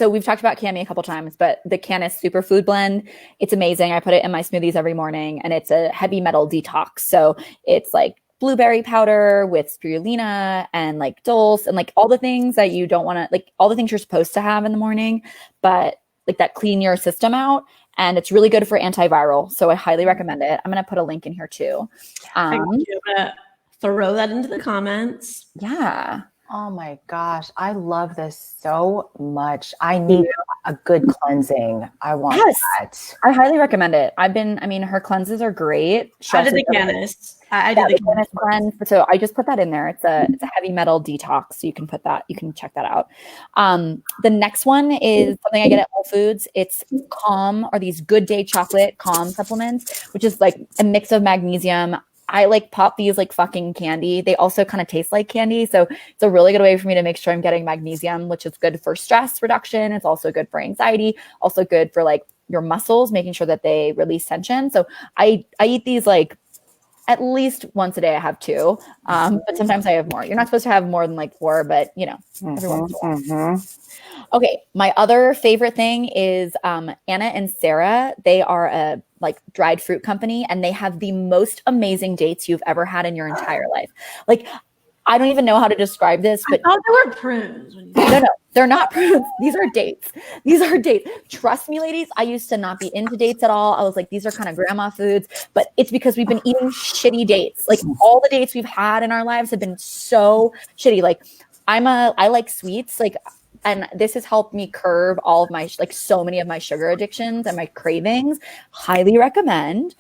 Speaker 3: we've talked about Cami a couple times, but the Canis Superfood Blend, it's amazing. I put it in my smoothies every morning, and it's a heavy metal detox. So it's like blueberry powder with spirulina and like dulse and like all the things that you don't want to, like all the things you're supposed to have in the morning, but like that clean your system out. And it's really good for antiviral. So I highly recommend it. I'm going to put a link in here too.
Speaker 1: I'm going to throw that into the comments.
Speaker 3: Yeah.
Speaker 2: Oh my gosh. I love this so much. I need a good cleansing. I want that.
Speaker 3: I highly recommend it. Her cleanses are great.
Speaker 1: I did the Canis. I did the
Speaker 3: Canis blend. So I just put that in there. It's a heavy metal detox. So you can check that out. The next one is something I get at Whole Foods. It's Calm, or these Good Day chocolate Calm supplements, which is like a mix of magnesium. I like pop these like fucking candy. They also kind of taste like candy. So it's a really good way for me to make sure I'm getting magnesium, which is good for stress reduction. It's also good for anxiety, also good for like your muscles, making sure that they release tension. So I eat these like at least once a day. I have 2, but sometimes I have more. You're not supposed to have more than like 4, but you know, every once in a while. Okay, my other favorite thing is Anna and Sarah. They are a like dried fruit company, and they have the most amazing dates you've ever had in your entire life. Like, I don't even know how to describe this, but
Speaker 1: I thought they were prunes.
Speaker 3: No, they're not prunes. These are dates. These are dates. Trust me, ladies, I used to not be into dates at all. I was like, these are kind of grandma foods, but it's because we've been eating shitty dates. Like all the dates we've had in our lives have been so shitty. Like I like sweets, like, and this has helped me curb all of my, like so many of my sugar addictions and my cravings. Highly recommend.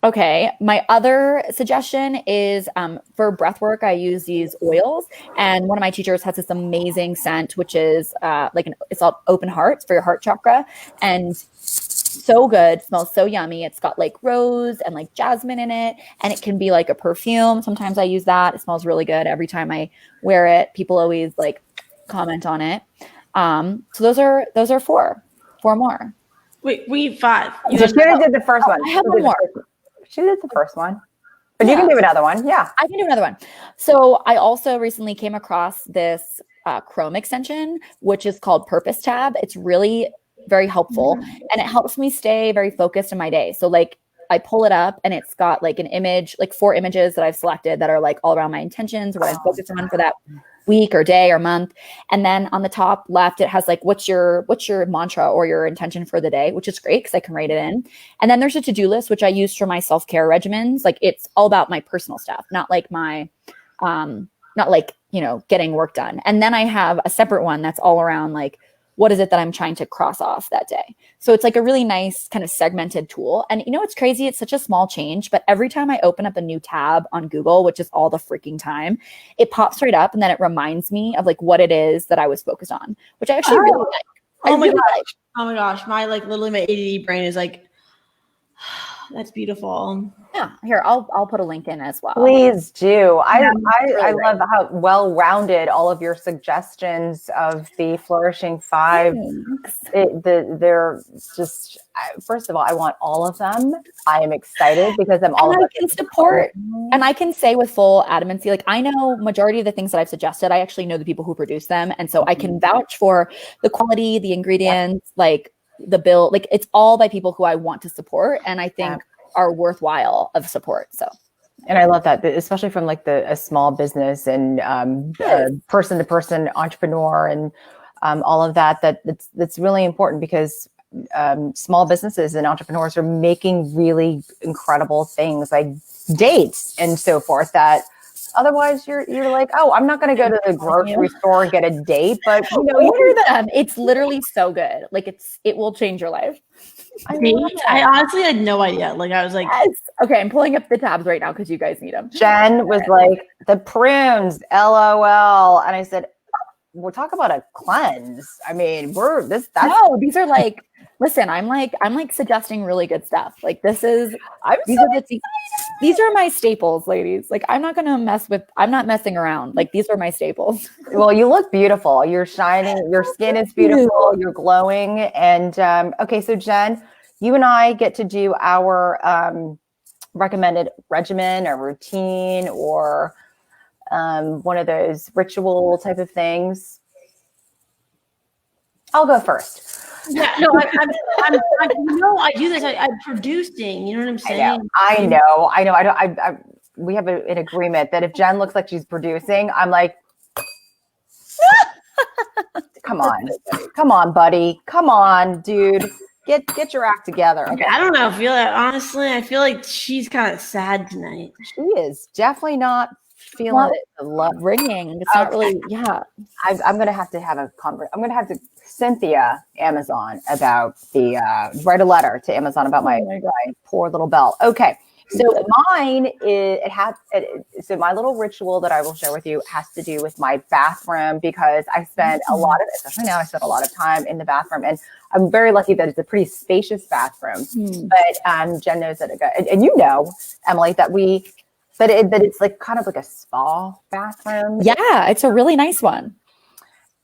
Speaker 3: Okay, my other suggestion is for breath work, I use these oils, and one of my teachers has this amazing scent, which is it's called Open Heart for your heart chakra, and so good, smells so yummy. It's got like rose and like jasmine in it, and it can be like a perfume. Sometimes I use that. It smells really good every time I wear it. People always like comment on it. So those are 4 more.
Speaker 1: Wait, we have 5.
Speaker 2: So she did the first one.
Speaker 3: I have one more.
Speaker 2: She did the first one, but you can do another one. Yeah,
Speaker 3: I can do another one. So I also recently came across this Chrome extension, which is called Purpose Tab. It's really very helpful, and it helps me stay very focused in my day. So like I pull it up, and it's got like an image, like 4 images that I've selected that are like all around my intentions, what I'm focused on for that week or day or month. And then on the top left, it has like, what's your mantra or your intention for the day, which is great because I can write it in. And then there's a to-do list, which I use for my self-care regimens. Like it's all about my personal stuff, not like my, not like, getting work done. And then I have a separate one that's all around like, what is it that I'm trying to cross off that day? So it's like a really nice kind of segmented tool. And it's crazy. It's such a small change, but every time I open up a new tab on Google, which is all the freaking time, it pops right up, and then it reminds me of like what it is that I was focused on, which I actually really like.
Speaker 1: Oh my gosh. My like literally my ADD brain is like, That's beautiful.
Speaker 3: Yeah, here I'll put a link in as well.
Speaker 2: Please do. I
Speaker 3: really
Speaker 2: love how well-rounded all of your suggestions of the Flourishing Five. They're just, first of all, I want all of them. I am excited because I'm all
Speaker 3: and
Speaker 2: about
Speaker 3: I can support, and I can say with full adamancy, like I know majority of the things that I've suggested, I actually know the people who produce them, and so I can vouch for the quality, the ingredients, like the bill, like it's all by people who I want to support, and I think are worthwhile of support. So,
Speaker 2: and I love that, especially from like a small business and person to person entrepreneur and all of that. That's really important because small businesses and entrepreneurs are making really incredible things like dates and so forth that otherwise you're like, oh, I'm not going to go to the grocery store and get a date, but you know,
Speaker 3: order them. It's literally so good. Like it will change your life.
Speaker 1: I honestly had no idea. Like I was like,
Speaker 3: yes. Okay, I'm pulling up the tabs right now because you guys need them.
Speaker 2: Jen was like, the prunes, LOL. And I said, we'll talk about a cleanse. I mean,
Speaker 3: no, these are like, listen, I'm like suggesting really good stuff. Like these are my staples, ladies. Like I'm not messing around. Like these are my staples.
Speaker 2: Well, you look beautiful. You're shining. Your skin is beautiful. You're glowing. And okay, so Jen, you and I get to do our recommended regimen or routine or one of those ritual type of things. I'll go first.
Speaker 1: Yeah, no, I do this. I'm producing. You know what I'm saying?
Speaker 2: I know. We have an agreement that if Jen looks like she's producing, I'm like, come on, buddy, come on, dude, get your act together.
Speaker 1: Okay. I don't know. Honestly, I feel like she's kind of sad tonight.
Speaker 2: She is definitely not feeling the love
Speaker 3: ringing. It's not really. Yeah,
Speaker 2: I'm gonna have to have a conversation. I'm gonna have to Cynthia Amazon about write a letter to Amazon about my poor little belt. Okay, so mine is so my little ritual that I will share with you has to do with my bathroom because I spend especially now, I spend a lot of time in the bathroom, and I'm very lucky that it's a pretty spacious bathroom. But Jen knows that, and you know, Emily, that it's like kind of like a spa bathroom.
Speaker 3: Yeah, it's a really nice one.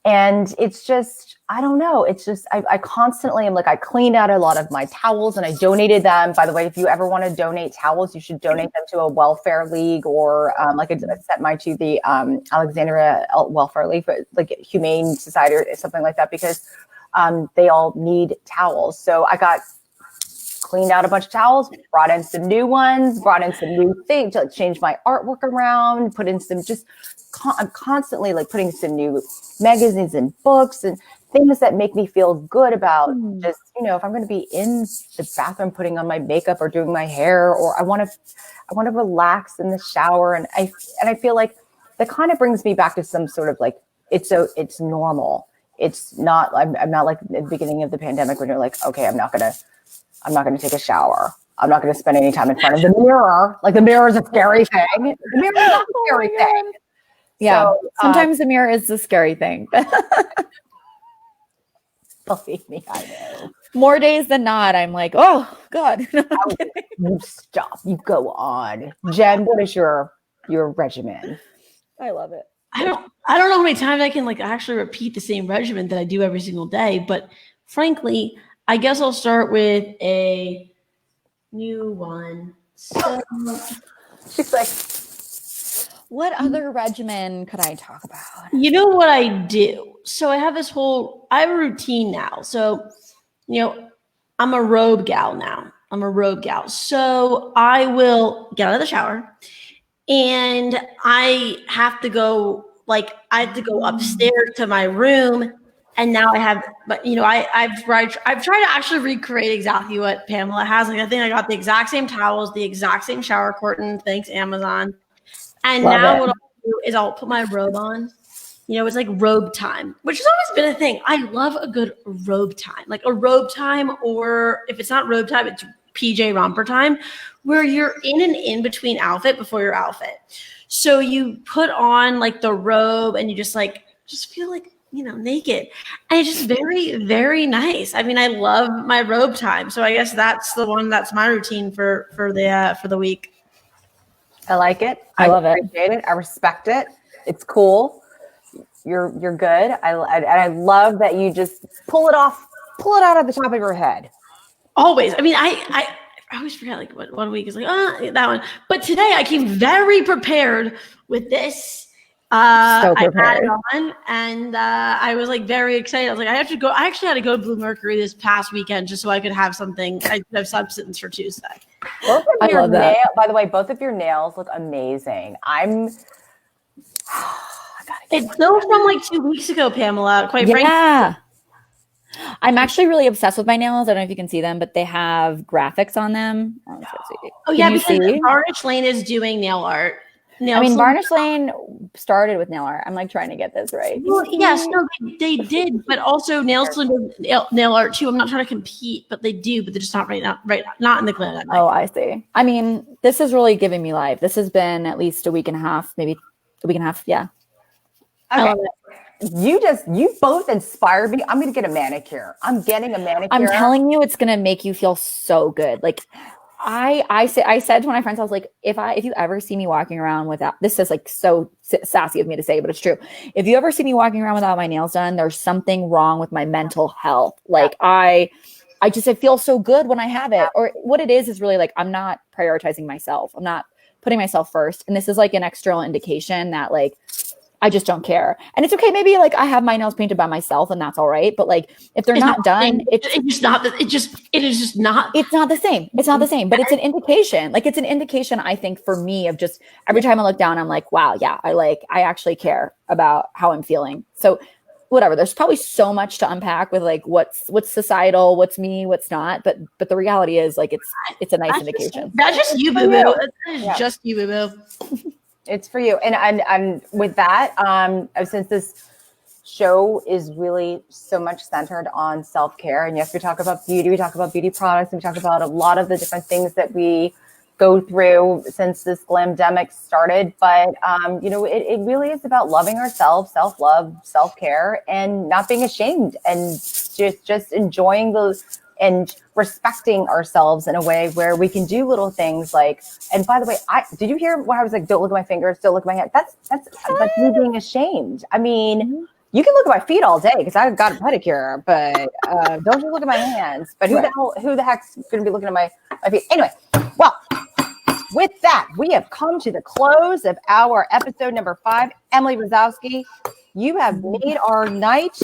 Speaker 2: And it's just, I don't know. It's just, I constantly am like, I cleaned out a lot of my towels and I donated them. By the way, if you ever want to donate towels, you should donate them to a welfare league or I sent mine to the Alexandria Welfare League, but like Humane Society or something like that, because they all need towels. So I got cleaned out a bunch of towels, brought in some new ones, brought in some new things, to change my artwork around, put in some I'm constantly like putting some new magazines and books and things that make me feel good about just, you know, if I'm going to be in the bathroom putting on my makeup or doing my hair, or I want to relax in the shower. And I feel like that kind of brings me back to some sort of like, it's normal. It's not, I'm not like at the beginning of the pandemic when you're like, okay, I'm not going to take a shower. I'm not going to spend any time in front of the mirror. Like the mirror is a scary thing. The mirror is not a scary thing.
Speaker 3: Yeah. So, sometimes the mirror is the scary thing.
Speaker 2: Believe me, I know.
Speaker 3: More days than not, I'm like, oh God.
Speaker 2: You stop. You go on. Jen, what is your regimen?
Speaker 3: I love it.
Speaker 1: I don't know how many times I can like actually repeat the same regimen that I do every single day, but frankly, I guess I'll start with a new one. So
Speaker 2: she's like,
Speaker 3: what other regimen could I talk about?
Speaker 1: You know what I do? So I have a routine now. So, you know, I'm a robe gal now. So I will get out of the shower and I have to go upstairs to my room. And now I have, but you know, I've tried to actually recreate exactly what Pamela has. Like I think I got the exact same towels, the exact same shower curtain. Thanks, Amazon. And what I'll do is I'll put my robe on. You know, it's like robe time, which has always been a thing. I love a good robe time, like a robe time, or if it's not robe time, it's PJ romper time, where you're in an in-between outfit before your outfit. So you put on like the robe and you just feel like naked. And it's just very, very nice. I mean, I love my robe time. So I guess that's the one that's my routine for the week.
Speaker 2: I like it.
Speaker 3: I love it.
Speaker 2: Appreciate it. I respect it. It's cool. You're good. I love that you just pull it out of the top of your head.
Speaker 1: Always. I mean, I always forget like what 1 week is like, that one. But today I came very prepared with this.
Speaker 3: So prepared.
Speaker 1: I had it on and I was like very excited. I was like, I actually had to go to Blue Mercury this past weekend just so I could have something. I could have substance for Tuesday.
Speaker 2: I love that. By the way, both of your nails look amazing.
Speaker 1: It's still from like 2 weeks ago, Pamela, quite frankly.
Speaker 3: Yeah. I'm actually really obsessed with my nails. I don't know if you can see them, but they have graphics on them.
Speaker 1: Oh yeah, because Varnish Lane is doing nail art.
Speaker 3: Varnish Lane started with nail art. I'm like trying to get this right.
Speaker 1: Well, yes, no, they did, but also Nail Salon does nail art too. I'm not trying to compete, but they do, but they're just not right now, not in the glamdemic.
Speaker 3: Oh, I see. I mean, this is really giving me life. This has been at least a week and a half, maybe a week and a half. Yeah.
Speaker 2: Okay. You both inspired me. I'm going to get a manicure. I'm getting a manicure.
Speaker 3: I'm telling you, it's going to make you feel so good. Like I said to my friends, I was like, if you ever see me walking around without, this is like so sassy of me to say, but it's true. If you ever see me walking around without my nails done, there's something wrong with my mental health. Like I feel so good when I have it. Or what it is really like, I'm not prioritizing myself. I'm not putting myself first. And this is like an external indication that like, I just don't care. And it's okay. Maybe like I have my nails painted by myself and that's all right. But like, if they're not done, it's not the same. It's not the same, but it's an indication. Like it's an indication, I think, for me of just every time I look down, I'm like, wow, yeah, I actually care about how I'm feeling. So whatever, there's probably so much to unpack with like, what's societal, what's me, what's not. But the reality is like, it's a nice indication.
Speaker 1: That's just you, boo-boo. That's just you, boo-boo.
Speaker 2: It's for you. And with that, since this show is really so much centered on self-care, and yes, we talk about beauty, we talk about beauty products, and we talk about a lot of the different things that we go through since this glamdemic started. But, it really is about loving ourselves, self-love, self-care, and not being ashamed and just enjoying those and respecting ourselves in a way where we can do little things like, and by the way, did you hear what I was like, don't look at my fingers, don't look at my hand. That's me being ashamed. I mean, you can look at my feet all day because I've got a pedicure, but don't just look at my hands. But who the heck's going to be looking at my feet? Anyway, well, with that, we have come to the close of our episode number 5. Emily Rosowski, you have made our night.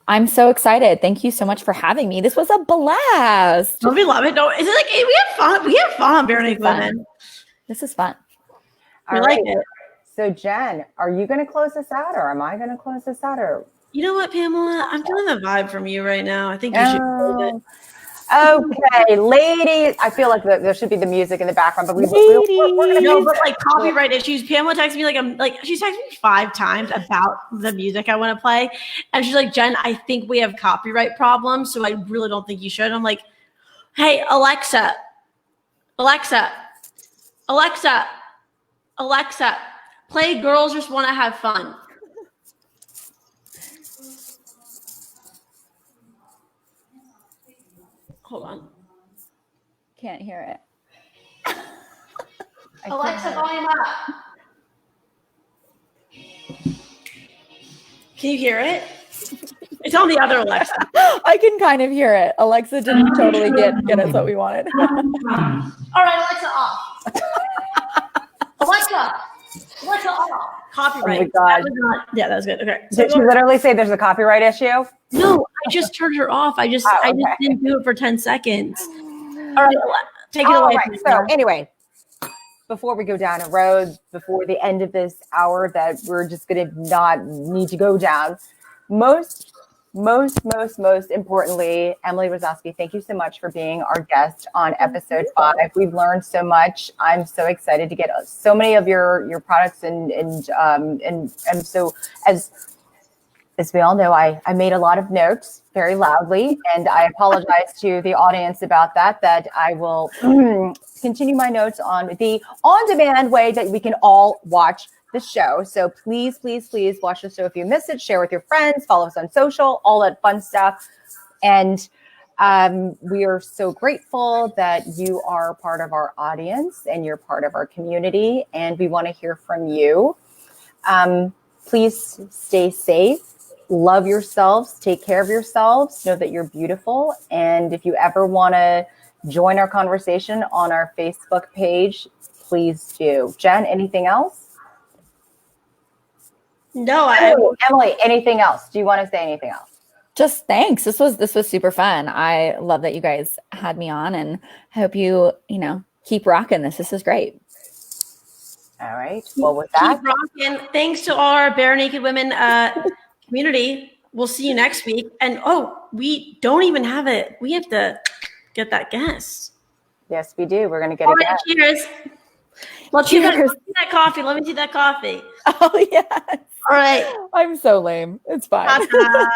Speaker 3: I'm so excited. Thank you so much for having me. This was a blast.
Speaker 1: Don't we love it? No, is it like we have fun? We have fun, Bare Naked Women.
Speaker 3: This is fun.
Speaker 1: I like it.
Speaker 2: So Jen, are you going to close this out, or am I going to close this out? Or
Speaker 1: you know what, Pamela? I'm feeling the vibe from you right now. I think you should close it.
Speaker 2: Okay, ladies. I feel like there should be the music in the background, but we're
Speaker 1: no, but like copyright issues. Pamela texted me she's texted me 5 times about the music I want to play, and she's like, Jen, I think we have copyright problems, so I really don't think you should. I'm like, hey, Alexa, play Girls Just Want to Have Fun. Hold on.
Speaker 3: Can't hear it.
Speaker 1: Alexa, volume up. Can you hear it? It's on the other Alexa.
Speaker 3: I can kind of hear it. Alexa didn't totally get us what we wanted.
Speaker 1: All right, Alexa off. Alexa off. Copyright.
Speaker 2: Oh my God.
Speaker 1: That was good. Okay.
Speaker 2: Did you literally say there's a copyright issue?
Speaker 1: No, I just turned her off. I just didn't do it for 10 seconds. All right, take it away.
Speaker 2: Right. So anyway, before we go down a road, before the end of this hour that we're just going to not need to go down, most importantly, Emily Rosowski, thank you so much for being our guest on episode 5. We've learned so much. I'm so excited to get so many of your products and so as we all know, I made a lot of notes very loudly, and I apologize to the audience about that I will continue my notes on the on-demand way that we can all watch the show. So please, please, please watch the show if you missed it. Share with your friends. Follow us on social. All that fun stuff. And we are so grateful that you are part of our audience and you're part of our community. And we want to hear from you. Please stay safe. Love yourselves. Take care of yourselves. Know that you're beautiful. And if you ever want to join our conversation on our Facebook page, please do. Jen, anything else?
Speaker 1: No,
Speaker 2: Emily, anything else? Do you want to say anything else?
Speaker 3: Just thanks. This was super fun. I love that you guys had me on, and I hope you keep rocking this. This is great.
Speaker 2: All right. Well, with that,
Speaker 1: keep rocking. Thanks to all our Bare Naked Women community. We'll see you next week. And we don't even have it. We have to get that guest.
Speaker 2: Yes, we do. We're going to get
Speaker 1: all
Speaker 2: a
Speaker 1: right,
Speaker 2: guest.
Speaker 1: Cheers. Let's see that coffee. Let me see that coffee.
Speaker 3: Oh, yes.
Speaker 1: All right.
Speaker 3: I'm so lame. It's fine.
Speaker 1: Bye.